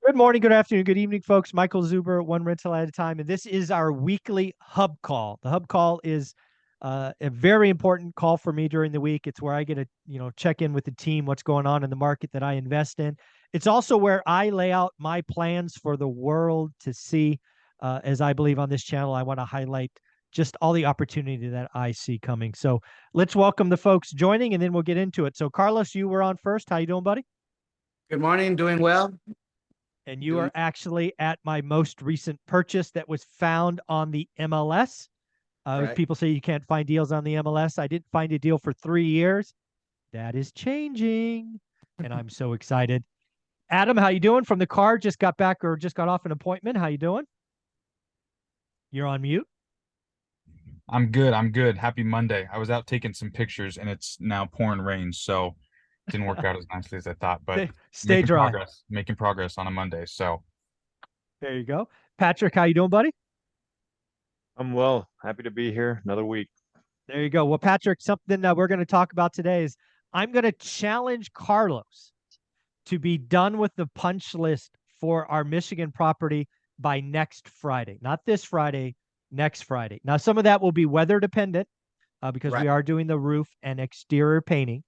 Good morning, good afternoon, good evening, folks. Michael Zuber, one rental at a time. And this is our weekly hub call. The hub call is a very important call for me during the week. It's where I get to, check in with the team, what's going on in the market that I invest in. It's also where I lay out my plans for the world to see. As I believe on this channel, I want to highlight just all the opportunity that I see coming. So let's welcome the folks joining, and then we'll get into it. So Carlos, you were on first. How you doing, buddy? Good morning, doing well. And you are actually at my most recent purchase that was found on the MLS. Right. People say you can't find deals on the MLS. I didn't find a deal for 3 years. That is changing, and I'm so excited. Adam, how you doing? From the car, just got back or just got off an appointment. How you doing? You're on mute. I'm good. I'm good. Happy Monday. I was out taking some pictures and it's now pouring rain, so it didn't work out as nicely as I thought, but Stay dry. Making progress on a Monday. So there you go. Patrick, how you doing, buddy? I'm well. Happy to be here another week. There you go. Well, Patrick, something that we're going to talk about today is I'm going to challenge Carlos to be done with the punch list for our Michigan property by next Friday. Not this Friday, next Friday. Now, some of that will be weather dependent because we are doing the roof and exterior painting.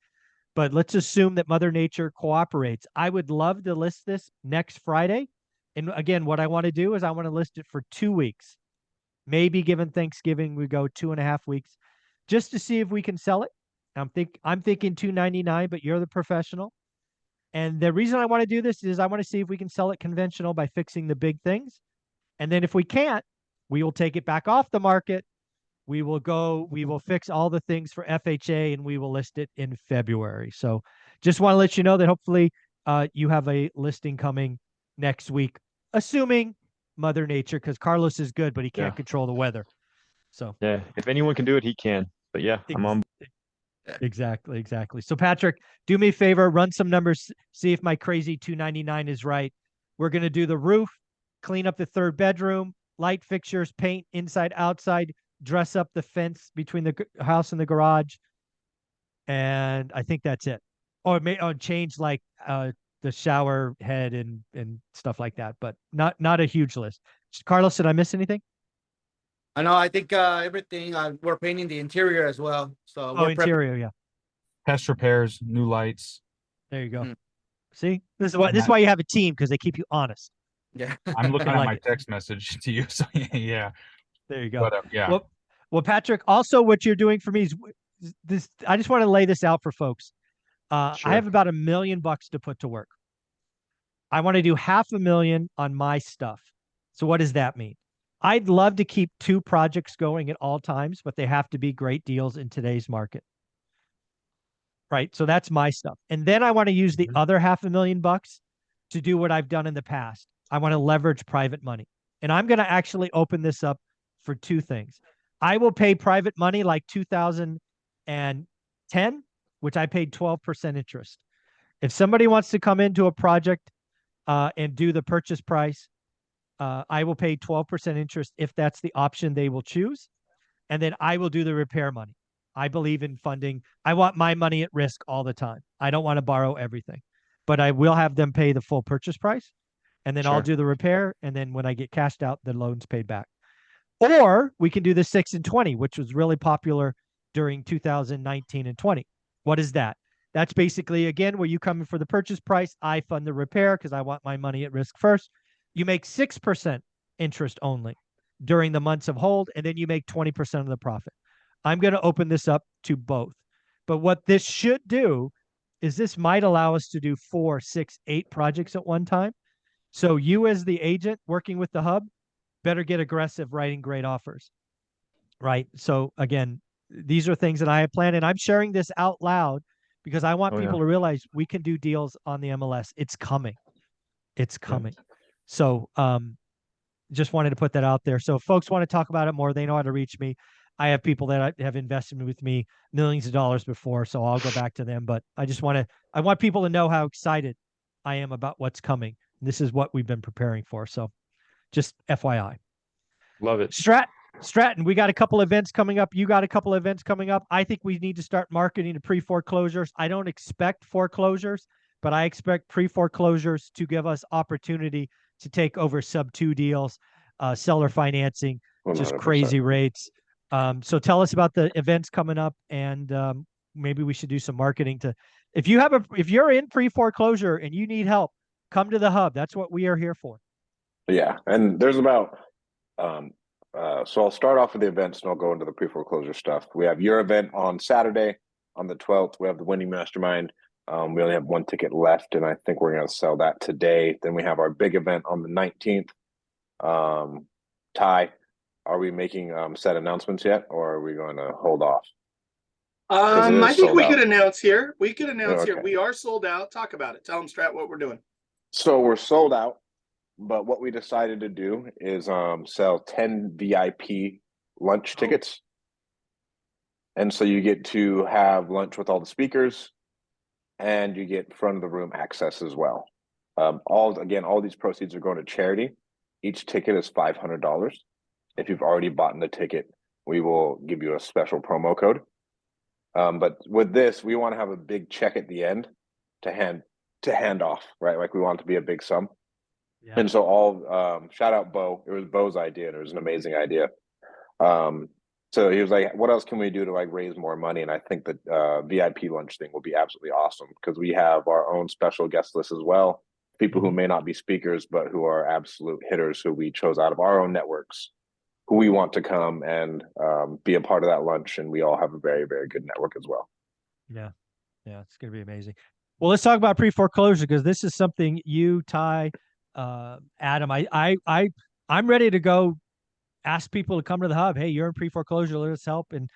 But let's assume that Mother Nature cooperates. I would love to list this next Friday. And again, what I want to do is I want to list it for 2 weeks. Maybe given Thanksgiving, we go 2.5 weeks just to see if we can sell it. I'm thinking $299, but you're the professional. And the reason I want to do this is I want to see if we can sell it conventional by fixing the big things. And then if we can't, we will take it back off the market. We will fix all the things for FHA and we will list it in February. So just want to let you know that hopefully you have a listing coming next week, assuming Mother Nature, because Carlos is good, but he can't control the weather. So yeah, if anyone can do it, he can. But yeah, I'm on. Exactly. So Patrick, do me a favor, run some numbers, see if my crazy 299 is right. We're going to do the roof, clean up the third bedroom, light fixtures, paint inside, outside, dress up the fence between the house and the garage. And I think that's it. Or change like the shower head and stuff like that, but not a huge list. Carlos, did I miss anything? I know. I think everything. We're painting the interior as well. So we're interior, yeah. Pest repairs, new lights. There you go. See, this is why you have a team, because they keep you honest. Yeah. I'm looking at my text message to you. So yeah. There you go. But, yeah. Well, Patrick, also what you're doing for me is this. I just want to lay this out for folks. I have about $1 million to put to work. I want to do $500,000 on my stuff. So what does that mean? I'd love to keep 2 projects going at all times, but they have to be great deals in today's market. Right. So that's my stuff. And then I want to use the other $500,000 to do what I've done in the past. I want to leverage private money. And I'm going to actually open this up for 2 things. I will pay private money like 2010, which I paid 12% interest. If somebody wants to come into a project and do the purchase price, I will pay 12% interest if that's the option they will choose. And then I will do the repair money. I believe in funding. I want my money at risk all the time. I don't want to borrow everything, but I will have them pay the full purchase price. And then I'll do the repair. And then when I get cashed out, the loan's paid back. Or we can do the 6 and 20, which was really popular during 2019 and 20. What is that? That's basically, again, where you come in for the purchase price. I fund the repair because I want my money at risk first. You make 6% interest only during the months of hold, and then you make 20% of the profit. I'm going to open this up to both. But what this should do is this might allow us to do 4, 6, 8 projects at one time. So you as the agent working with the hub better get aggressive writing great offers, right? So again, these are things that I have planned, and I'm sharing this out loud because I want people to realize we can do deals on the MLS. It's coming. It's coming. So just wanted to put that out there. So if folks want to talk about it more, they know how to reach me. I have people that have invested with me millions of dollars before, so I'll go back to them. But I want people to know how excited I am about what's coming. This is what we've been preparing for. So just FYI. Love it. Stratton, we got a couple events coming up. You got a couple events coming up. I think we need to start marketing to pre-foreclosures. I don't expect foreclosures, but I expect pre-foreclosures to give us opportunity to take over sub-2 deals, seller financing, just 100%. crazy rates. So tell us about the events coming up, and maybe we should do some marketing to. If you're in pre-foreclosure and you need help, come to the hub. That's what we are here for. Yeah, and there's about so I'll start off with the events and I'll go into the pre-foreclosure stuff. We have your event on Saturday on the 12th. We have the Winning Mastermind. We only have one ticket left, and I think we're going to sell that today. Then we have our big event on the 19th. Ty, are we making set announcements yet, or are we going to hold off? I think we sold could out. announce here. We could announce here. Okay. We are sold out. Talk about it. Tell them, Strat, what we're doing. So we're sold out, but what we decided to do is sell 10 VIP lunch tickets. And so you get to have lunch with all the speakers, and you get front of the room access as well. All these proceeds are going to charity. Each ticket is $500. If you've already bought the ticket, we will give you a special promo code. But with this, we want to have a big check at the end to hand off, right? Like we want it to be a big sum. Yeah. And so shout out Bo. It was Bo's idea, and it was an amazing idea. So he was like, what else can we do to like raise more money? And I think that VIP lunch thing will be absolutely awesome, because we have our own special guest list as well. People who may not be speakers, but who are absolute hitters who we chose out of our own networks, who we want to come and be a part of that lunch. And we all have a very, very good network as well. Yeah. Yeah. It's going to be amazing. Well, let's talk about pre-foreclosure, because this is something you, Ty, Adam, I'm ready to go ask people to come to the hub. Hey, you're in pre-foreclosure, let us help. And,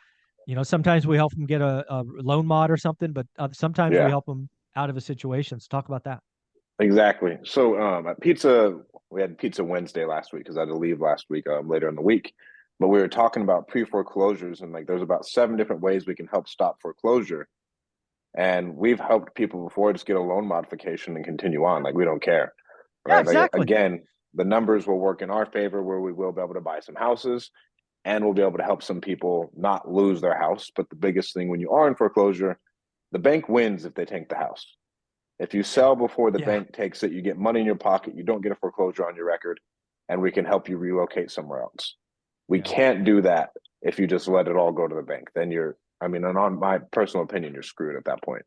sometimes we help them get a loan mod or something, but sometimes we help them out of a situation. So talk about that. Exactly. So at pizza, we had Pizza Wednesday last week because I had to leave last week later in the week. But we were talking about pre-foreclosures, and like there's about 7 different ways we can help stop foreclosure. And we've helped people before just get a loan modification and continue on. Like we don't care. Right? Yeah, exactly. Like, again, the numbers will work in our favor, where we will be able to buy some houses, and we'll be able to help some people not lose their house. But the biggest thing when you are in foreclosure, the bank wins if they take the house. If you sell before the bank takes it, you get money in your pocket, you don't get a foreclosure on your record, and we can help you relocate somewhere else. We can't do that if you just let it all go to the bank. Then and on my personal opinion, you're screwed at that point,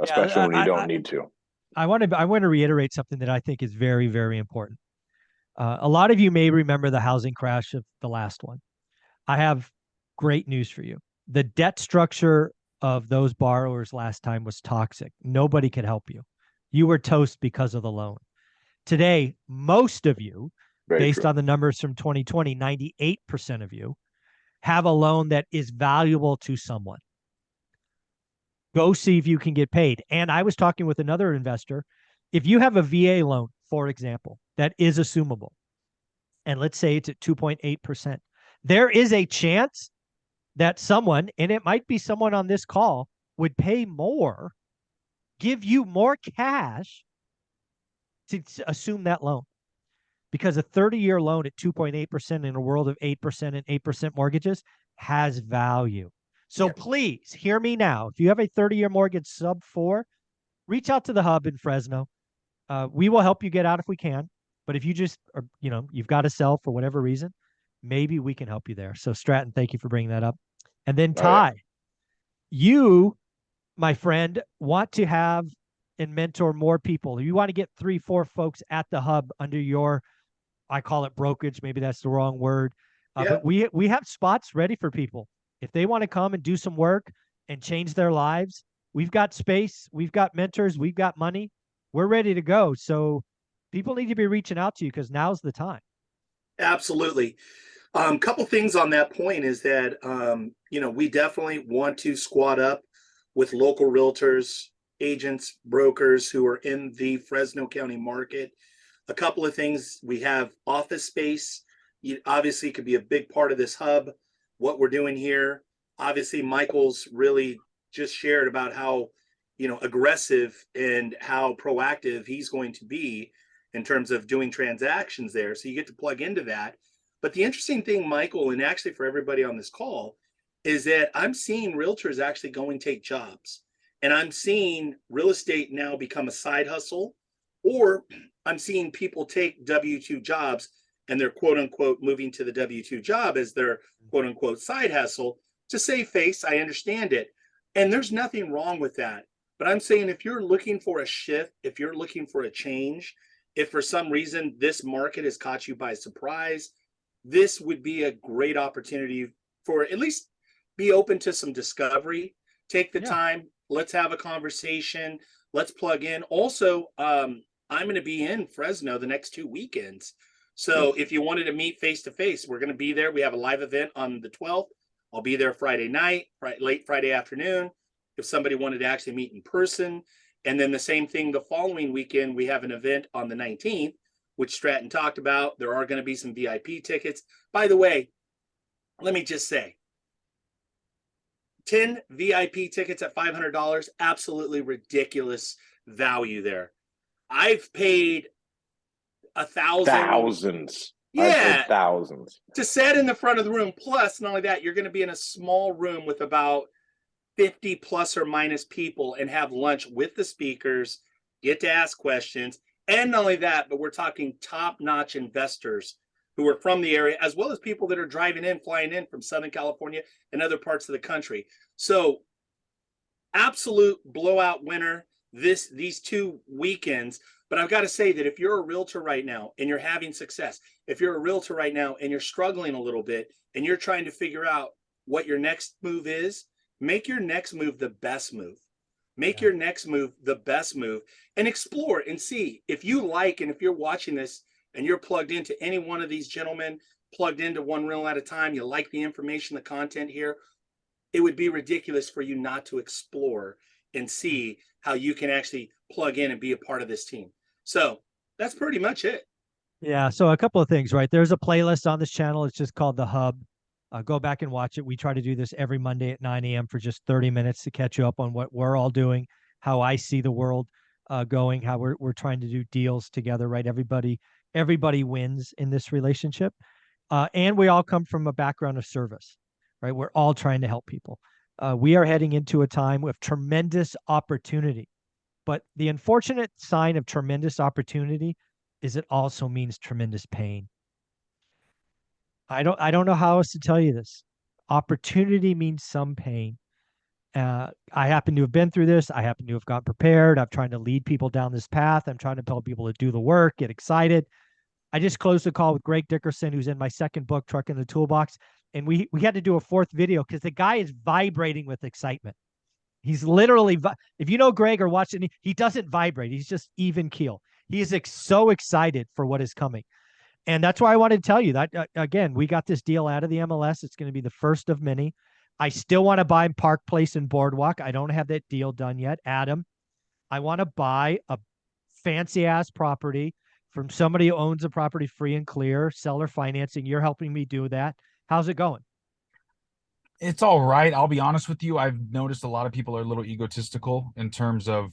especially when you don't need to. I want to reiterate something that I think is very, very important. A lot of you may remember the housing crash of the last one. I have great news for you. The debt structure of those borrowers last time was toxic. Nobody could help you. You were toast because of the loan. Today, most of you, based on the numbers from 2020, 98% of you have a loan that is valuable to someone. Go see if you can get paid. And I was talking with another investor. If you have a VA loan, for example, that is assumable, and let's say it's at 2.8%, there is a chance that someone, and it might be someone on this call, would pay more, give you more cash to assume that loan. Because a 30-year loan at 2.8% in a world of 8% and 8% mortgages has value. So please hear me now. If you have a 30-year mortgage sub 4, reach out to the hub in Fresno. We will help you get out if we can. But if you just are, you've got to sell for whatever reason, maybe we can help you there. So Stratton, thank you for bringing that up. And then Ty, you, my friend, want to have and mentor more people. You want to get 3-4 folks at the hub under your, I call it brokerage. Maybe that's the wrong word. But we have spots ready for people. If they want to come and do some work and change their lives, we've got space, we've got mentors, we've got money. We're ready to go. So people need to be reaching out to you, because now's the time. Absolutely. Couple things on that point is that, we definitely want to squad up with local realtors, agents, brokers who are in the Fresno County market. A couple of things. We have office space. Obviously, could be a big part of this hub. What we're doing here. Obviously, Michael's really just shared about how, aggressive and how proactive he's going to be in terms of doing transactions there. So you get to plug into that. But the interesting thing, Michael, and actually for everybody on this call, is that I'm seeing realtors actually go and take jobs. And I'm seeing real estate now become a side hustle, or I'm seeing people take W-2 jobs and they're quote unquote moving to the W-2 job as their quote unquote side hustle to save face. I understand it. And there's nothing wrong with that. But I'm saying if you're looking for a shift, if you're looking for a change, if for some reason this market has caught you by surprise, this would be a great opportunity for at least be open to some discovery. Take the time. Let's have a conversation. Let's plug in. Also, I'm going to be in Fresno the next 2 weekends. So if you wanted to meet face to face, we're going to be there. We have a live event on the 12th. I'll be there Friday night, late Friday afternoon. If somebody wanted to actually meet in person. And then the same thing the following weekend, we have an event on the 19th, which Stratton talked about. There are going to be some VIP tickets. By the way, let me just say, 10 VIP tickets at $500, absolutely ridiculous value there. I've paid Thousands. Yeah, I've paid thousands to sit in the front of the room. Plus, not only that, you're going to be in a small room with about 50 plus or minus people and have lunch with the speakers, get to ask questions. And not only that, but we're talking top-notch investors who are from the area, as well as people that are driving in, flying in from Southern California and other parts of the country. So absolute blowout winner these 2 weekends. But I've got to say that if you're a realtor right now and you're having success, if you're a realtor right now and you're struggling a little bit and you're trying to figure out what your next move is, make your next move the best move. Make your next move the best move and explore and see if you like, and if you're watching this and you're plugged into any one of these gentlemen, plugged into One Reel at a Time, you like the information, the content here, it would be ridiculous for you not to explore and see how you can actually plug in and be a part of this team. So that's pretty much it. Yeah. So a couple of things, right? There's a playlist on this channel. It's just called The Hub. Go back and watch it. We try to do this every Monday at 9 a.m. for just 30 minutes to catch you up on what we're all doing, how I see the world going, how we're trying to do deals together, right? Everybody wins in this relationship. And we all come from a background of service, right? We're all trying to help people. We are heading into a time with tremendous opportunity. But the unfortunate sign of tremendous opportunity is it also means tremendous pain. I don't know how else to tell you this. Opportunity means some pain. I happen to have been through this. I happen to have got prepared. I'm trying to lead people down this path. I'm trying to tell people to do the work, get excited. I just closed a call with Greg Dickerson, who's in my second book, Truck in the Toolbox. And we had to do a 4th video because the guy is vibrating with excitement. He's literally, if you know Greg or watching, he doesn't vibrate. He's just even keel. He is so excited for what is coming. And that's why I wanted to tell you that, again, we got this deal out of the MLS. It's going to be the first of many. I still want to buy Park Place and Boardwalk. I don't have that deal done yet. Adam, I want to buy a fancy ass property from somebody who owns a property free and clear, seller financing. You're helping me do that. How's it going? It's all right. I'll be honest with you. I've noticed a lot of people are a little egotistical in terms of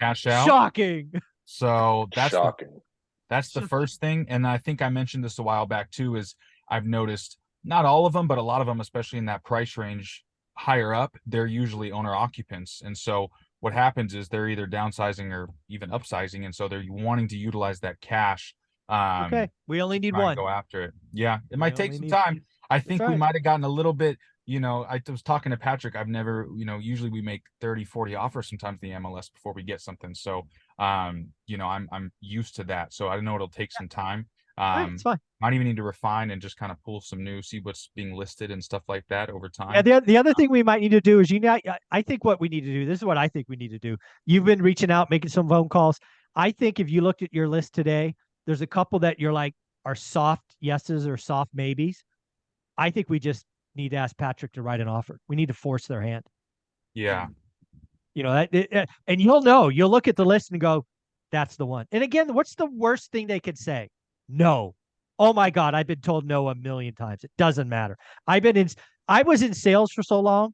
cash out. Shocking. So that's shocking. That's the first thing. And I think I mentioned this a while back too, is I've noticed not all of them, but a lot of them, especially in that price range higher up, they're usually owner occupants. And so what happens is they're either downsizing or even upsizing. And so they're wanting to utilize that cash. Okay. We only need one. Go after it. Yeah. It might take some need time. I think we right. might have gotten a little bit, I was talking to Patrick. I've never, usually we make 30, 40 offers sometimes in the MLS before we get something. So, I'm used to that. So I know it'll take some time. It's fine. Might even need to refine and just kind of pull some new, see what's being listed and stuff like that over time. Yeah. The other thing we might need to do is, I think what we need to do, this is what I think we need to do. You've been reaching out, making some phone calls. I think if you looked at your list today, there's a couple that you're like are soft yeses or soft maybes. I think we just need to ask Patrick to write an offer. We need to force their hand. Yeah. And you'll look at the list and go, that's the one. And again, what's the worst thing they could say? No. Oh my God, I've been told no a million times. It doesn't matter. I was in sales for so long.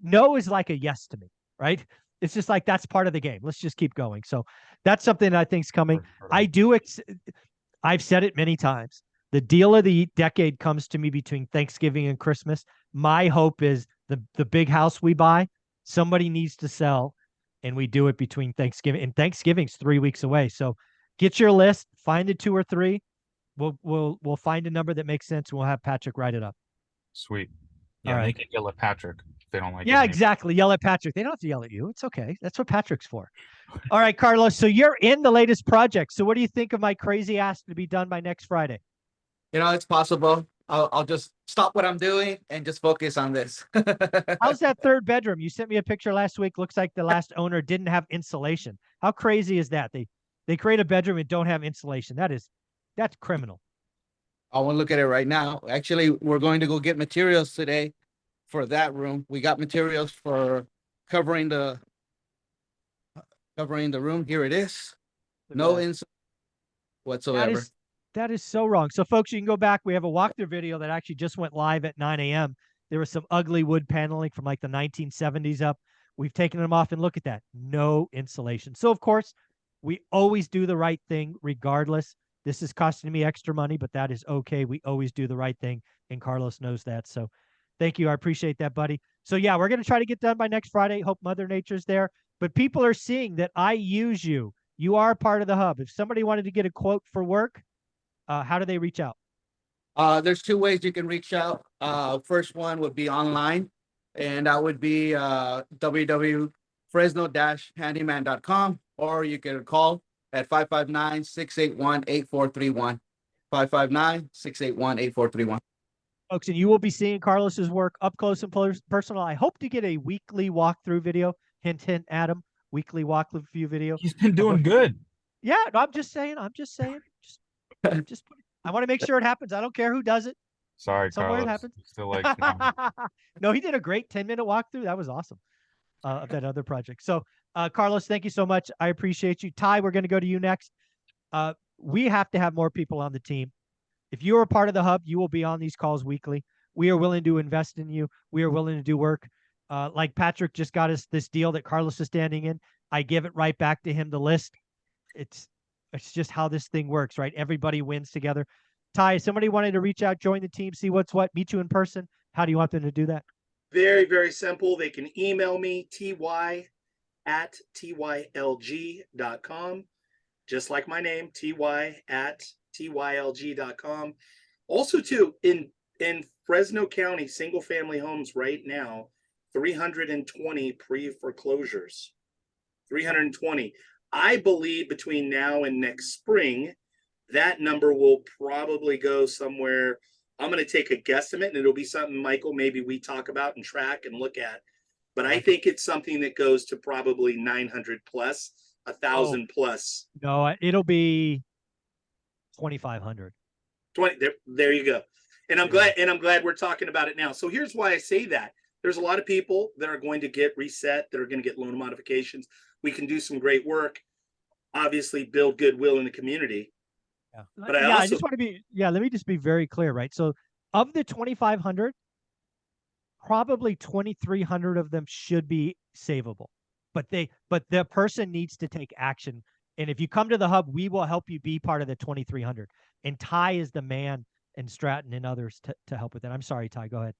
No is like a yes to me, right? It's just like, that's part of the game. Let's just keep going. So that's something I think is coming. I've said it many times. The deal of the decade comes to me between Thanksgiving and Christmas. My hope is the big house we buy somebody needs to sell, and we do it between Thanksgiving, and Thanksgiving's 3 weeks away. So get your list, find the 2 or 3. We'll find a number that makes sense. And we'll have Patrick write it up. Sweet. All Yeah, right. they can yell at Patrick if they don't like Yeah, his name. exactly. Yell at Patrick. They don't have to yell at you. It's okay. That's what Patrick's for. All right, Carlos. So you're in the latest project. So what do you think of my crazy ask to be done by next Friday? You know, it's possible. I'll just stop what I'm doing and just focus on this. How's that 3rd bedroom? You sent me a picture last week. Looks like the last owner didn't have insulation. How crazy is that? They create a bedroom and don't have insulation. That's criminal. I want to look at it right now. Actually, we're going to go get materials today for that room. We got materials for covering the room. Here it is. Look at No that. insulation whatsoever. That is so wrong. So folks, you can go back. We have a walkthrough video that actually just went live at 9 a.m. There was some ugly wood paneling from like the 1970s up. We've taken them off, and look at that. No insulation. So of course, we always do the right thing regardless. This is costing me extra money, but that is okay. We always do the right thing, and Carlos knows that. So thank you. I appreciate that, buddy. So yeah, we're going to try to get done by next Friday. Hope Mother Nature's there. But people are seeing that I use you. You are part of the hub. If somebody wanted to get a quote for work, how do they reach out? There's 2 ways you can reach out. First one would be online, and that would be www.fresno-handyman.com, or you can call at 559-681-8431. 559-681-8431. Folks, and you will be seeing Carlos's work up close and personal. I hope to get a weekly walkthrough video. Hint, hint, Adam. Weekly walkthrough video. He's been doing good. Yeah, no, I'm just saying. Just I want to make sure it happens. I don't care who does it. Sorry, Somewhere it Carlos. happens. Still like, no. No, he did a great 10-minute walkthrough. That was awesome. Of that other project. So, Carlos, thank you so much. I appreciate you. Ty, we're going to go to you next. We have to have more people on the team. If you are a part of the hub, you will be on these calls weekly. We are willing to invest in you. We are willing to do work. Like Patrick just got us this deal that Carlos is standing in. I give it right back to him, the list. It's just how this thing works, right? Everybody wins together. Ty, if somebody wanted to reach out, join the team, see what's what, meet you in person, how do you want them to do that? Very, very simple. They can email me, ty@tylg.com. Just like my name, ty@tylg.com. Also, too, in Fresno County, single family homes right now, 320 pre-foreclosures. 320. I believe between now and next spring, that number will probably go somewhere. I'm going to take a guesstimate, and it'll be something, Michael, maybe we talk about and track and look at. But I think it's something that goes to probably 900 plus, 1,000 plus. No, it'll be 2,500. 20. There you go. And I'm glad we're talking about it now. So here's why I say that. There's a lot of people that are going to get reset, that are going to get loan modifications. We can do some great work, obviously build goodwill in the community. Yeah. But I just want to be, let me just be very clear, right? So of the 2,500, probably 2,300 of them should be savable, but the person needs to take action. And if you come to the hub, we will help you be part of the 2,300. And Ty is the man, and Stratton and others to help with that. I'm sorry, Ty, go ahead.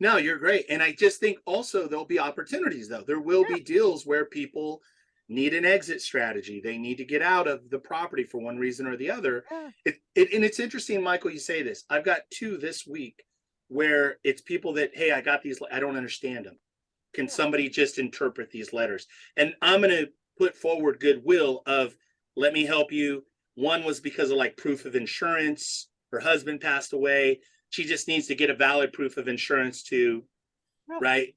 No, you're great. And I just think also there'll be opportunities, though. There will be deals where people need an exit strategy. They need to get out of the property for one reason or the other. And it's interesting, Michael, you say this. I've got 2 this week where it's people that, hey, I got these, I don't understand them. Can somebody just interpret these letters? And I'm going to put forward goodwill of, let me help you. One was because of like proof of insurance. Her husband passed away. She just needs to get a valid proof of insurance to,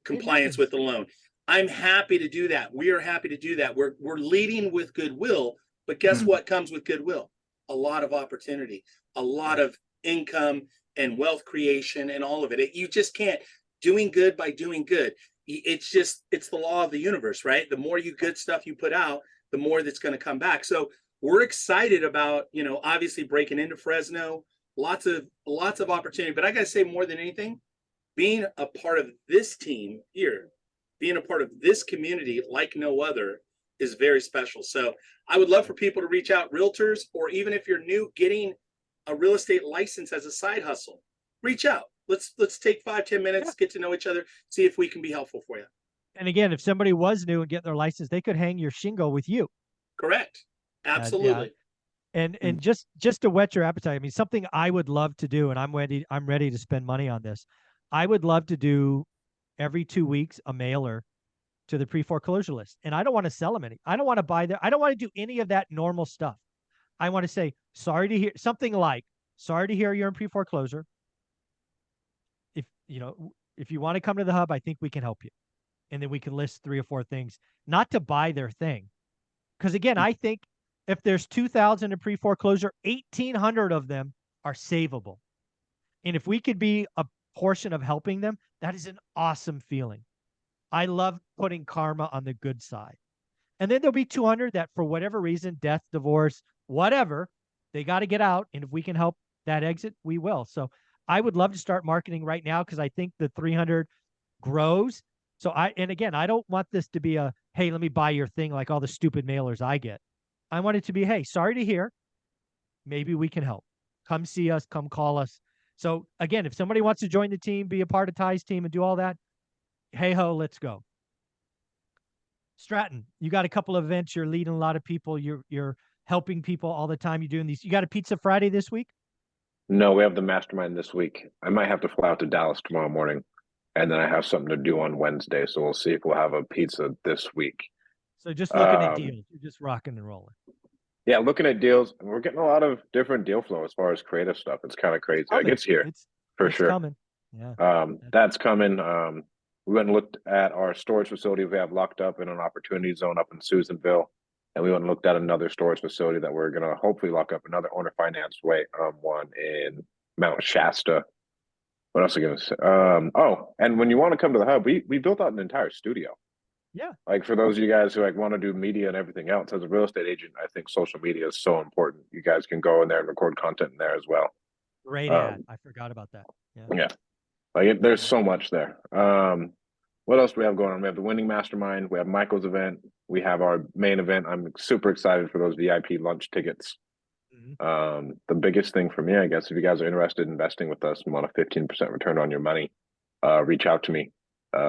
compliance with the loan. I'm happy to do that. We are happy to do that. We're leading with goodwill, but guess what comes with goodwill? A lot of opportunity, a lot of income and wealth creation and all of it. You just can't doing good by doing good. It's the law of the universe, right? The more good stuff you put out, the more that's going to come back. So we're excited about, obviously breaking into Fresno, lots of opportunity. But I got to say, more than anything, being a part of this team here, being a part of this community like no other is very special. So I would love for people to reach out, realtors, or even if you're new, getting a real estate license as a side hustle, reach out. Let's take 5-10 minutes, get to know each other, see if we can be helpful for you. And again, if somebody was new and getting their license, they could hang your shingle with you. Correct. Yeah. Absolutely. And just to whet your appetite, I mean, something I would love to do, and I'm ready to spend money on this. I would love to do every 2 weeks a mailer to the pre-foreclosure list. And I don't want to sell them any. I don't want to buy their, I don't want to do any of that normal stuff. I want to say, sorry to hear something like, sorry to hear you're in pre-foreclosure. If you want to come to the hub, I think we can help you. And then we can list 3 or 4 things, not to buy their thing. Because again, I think if there's 2,000 in pre-foreclosure, 1,800 of them are savable. And if we could be a portion of helping them, that is an awesome feeling. I love putting karma on the good side. And then there'll be 200 that for whatever reason, death, divorce, whatever, they got to get out. And if we can help that exit, we will. So I would love to start marketing right now because I think the 300 grows. So and again, I don't want this to be a, hey, let me buy your thing like all the stupid mailers I get. I want it to be, hey, sorry to hear. Maybe we can help. Come see us, come call us. So again, if somebody wants to join the team, be a part of Ty's team and do all that, hey ho, let's go. Stratton, you got a couple of events. You're leading a lot of people. You're helping people all the time. You're doing these. You got a Pizza Friday this week? No, we have the mastermind this week. I might have to fly out to Dallas tomorrow morning, and then I have something to do on Wednesday. So we'll see if we'll have a pizza this week. So just looking at deals, you're just rocking and rolling. Yeah, looking at deals. We're getting a lot of different deal flow as far as creative stuff. It's kind of crazy. It gets here for sure. Coming. Yeah. That's coming. We went and looked at our storage facility we have locked up in an opportunity zone up in Susanville. And we went and looked at another storage facility that we're going to hopefully lock up, another owner finance way, one in Mount Shasta. What else are I going to say? Oh, and when you want to come to the hub, we built out an entire studio. Yeah. Like for those of you guys who like want to do media and everything else, as a real estate agent, I think social media is so important. You guys can go in there and record content in there as well. Great ad. I forgot about that. Yeah. Like there's so much there. What else do we have going on? We have the Winning Mastermind. We have Michael's event. We have our main event. I'm super excited for those VIP lunch tickets. Mm-hmm. The biggest thing for me, I guess, if you guys are interested in investing with us and want a 15% return on your money, reach out to me.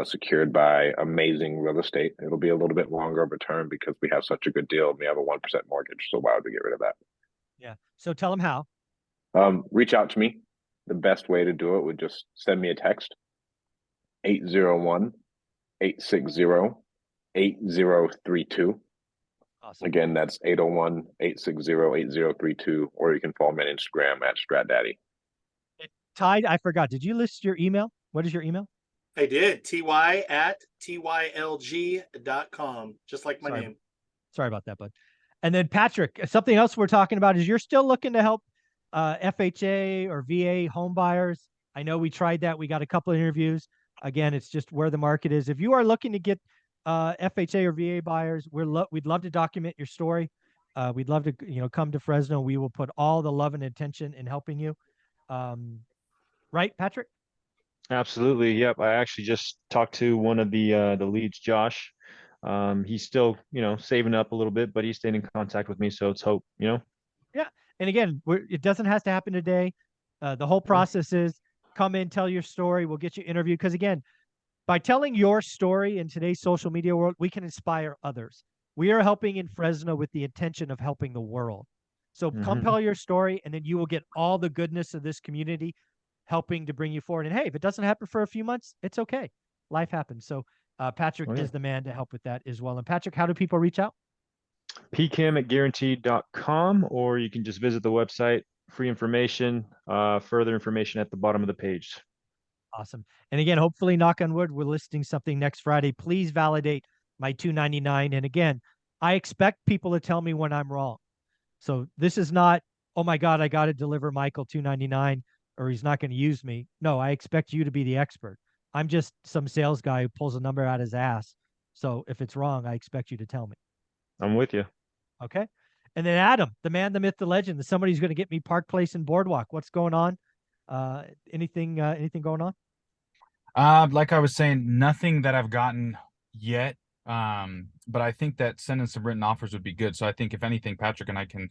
Secured by amazing real estate. It'll be a little bit longer of a term because we have such a good deal. We have a 1% mortgage. So why would we get rid of that? Yeah. So tell them how. Reach out to me. The best way to do it would just send me a text. 801-860-8032. Awesome. Again, that's 801-860-8032. Or you can follow me on Instagram at StratDaddy. Ty, I forgot. Did you list your email? What is your email? I did. ty@tylg.com, just like my name. Sorry about that, bud. And then Patrick, something else we're talking about is you're still looking to help FHA or VA home buyers. I know we tried that. We got a couple of interviews. Again, it's just where the market is. If you are looking to get FHA or VA buyers, we'd love to document your story. We'd love to come to Fresno. We will put all the love and attention in helping you. Right, Patrick? Absolutely. Yep. I actually just talked to one of the leads, Josh. He's still, saving up a little bit, but he's staying in contact with me. So it's hope, Yeah. And again, it doesn't have to happen today. The whole process is come in, tell your story. We'll get you interviewed. Because again, by telling your story in today's social media world, we can inspire others. We are helping in Fresno with the intention of helping the world. So come tell your story, and then you will get all the goodness of this community helping to bring you forward. And hey, if it doesn't happen for a few months, it's okay. Life happens. So Patrick is the man to help with that as well. And Patrick, how do people reach out? pcam@guaranteed.com, or you can just visit the website. Free information, further information at the bottom of the page. Awesome. And again, hopefully, knock on wood, we're listing something next Friday. Please validate my $299. And again, I expect people to tell me when I'm wrong. So this is not, oh my God, I got to deliver Michael $299 or he's not going to use me. No, I expect you to be the expert. I'm just some sales guy who pulls a number out of his ass. So if it's wrong, I expect you to tell me. I'm with you. Okay. And then Adam, the man, the myth, the legend, somebody's going to get me Park Place and Boardwalk. What's going on? Anything going on? Like I was saying, nothing that I've gotten yet. But I think that sending some written offers would be good. So I think if anything, Patrick and I can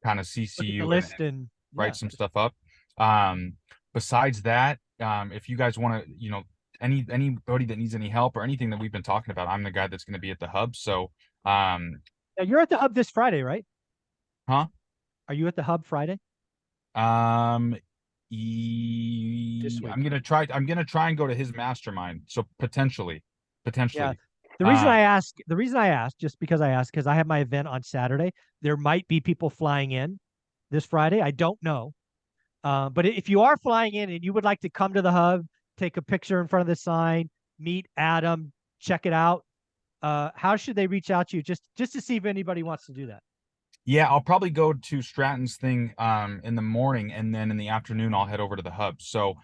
kind of CC you and write some stuff up. Besides that, if you guys want to, anybody that needs any help or anything that we've been talking about, I'm the guy that's going to be at the hub. So, Now, you're at the hub this Friday, right? Huh? Are you at the hub Friday? I'm week. gonna try and go to his mastermind. So potentially. The reason I asked, just because I asked, because I have my event on Saturday. There might be people flying in this Friday. I don't know. But if you are flying in and you would like to come to the hub, take a picture in front of the sign, meet Adam, check it out, how should they reach out to you? Just to see if anybody wants to do that. Yeah, I'll probably go to Stratton's thing in the morning, and then in the afternoon I'll head over to the hub. So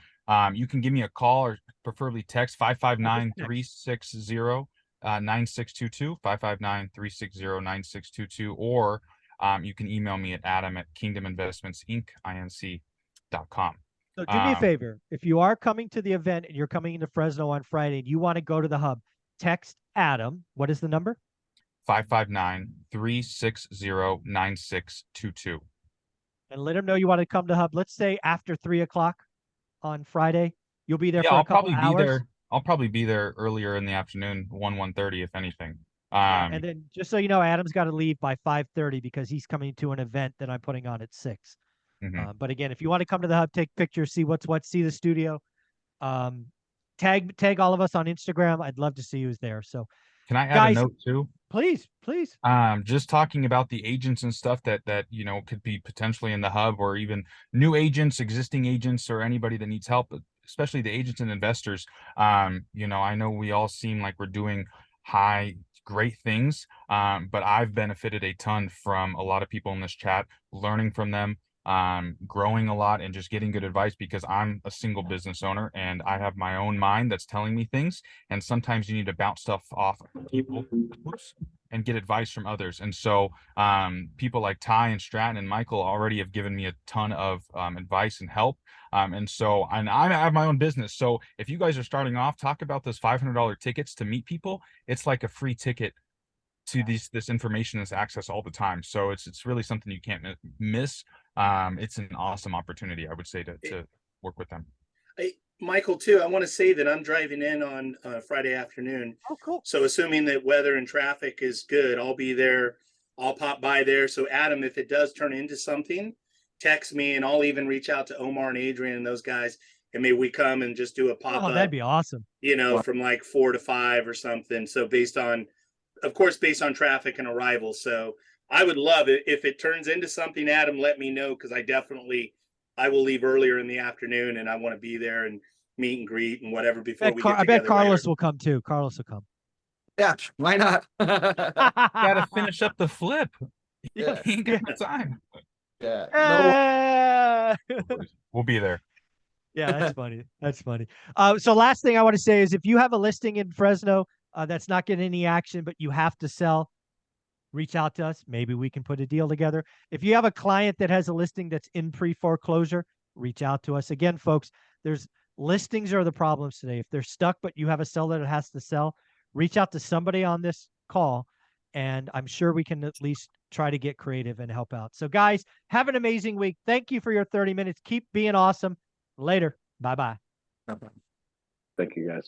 you can give me a call or preferably text 559-360 9622, 559-360-9622, or you can email me at adam@kingdominvestmentsinc.com. So do me a favor. If you are coming to the event and you're coming into Fresno on Friday and you want to go to the hub, text Adam. What is the number? 559-360-9622. And let him know you want to come to hub. Let's say after 3 o'clock on Friday. You'll be there Yeah, for I'll a couple probably hours. be there. I'll probably be there earlier in the afternoon, 1:30, if anything. And then just so you know, Adam's got to leave by 5:30 because he's coming to an event that I'm putting on at 6. But again, if you want to come to the hub, take pictures, see what's what, see the studio, tag all of us on Instagram. I'd love to see who's there. So can I add guys, a note too? Please. Just talking about the agents and stuff that could be potentially in the hub, or even new agents, existing agents, or anybody that needs help, especially the agents and investors. I know we all seem like we're doing great things, but I've benefited a ton from a lot of people in this chat, learning from them, growing a lot, and just getting good advice, because I'm a single business owner and I have my own mind that's telling me things, and sometimes you need to bounce stuff off people and get advice from others. And so people like Ty and Stratton and Michael already have given me a ton of advice and help. And I have my own business. So if you guys are starting off, talk about those $500 tickets to meet people. It's like a free ticket to this information, this access all the time. So it's really something you can't miss. It's an awesome opportunity, I would say, to work with them. Michael, too, I want to say that I'm driving in on Friday afternoon. Oh, cool. So assuming that weather and traffic is good, I'll be there. I'll pop by there. So Adam, if it does turn into something, text me, and I'll even reach out to Omar and Adrian and those guys, and maybe we come and just do a pop up. Oh, that'd be awesome. From like 4 to 5 or something. So based on traffic and arrival. So I would love it if it turns into something. Adam, let me know, because I will leave earlier in the afternoon, and I want to be there and meet and greet and whatever before we get together. I bet Carlos will come too. Carlos will come. Yeah, why not? Gotta finish up the flip. Yeah. You ain't got the time. Yeah. We'll be there. Yeah, that's funny. That's funny. So last thing I want to say is, if you have a listing in Fresno that's not getting any action, but you have to sell, reach out to us. Maybe we can put a deal together. If you have a client that has a listing that's in pre-foreclosure, reach out to us. Again, folks, listings are the problems today. If they're stuck, but you have a seller that has to sell, reach out to somebody on this call, and I'm sure we can at least try to get creative and help out. So guys, have an amazing week. Thank you for your 30 minutes. Keep being awesome. Later. Bye-bye. Thank you, guys.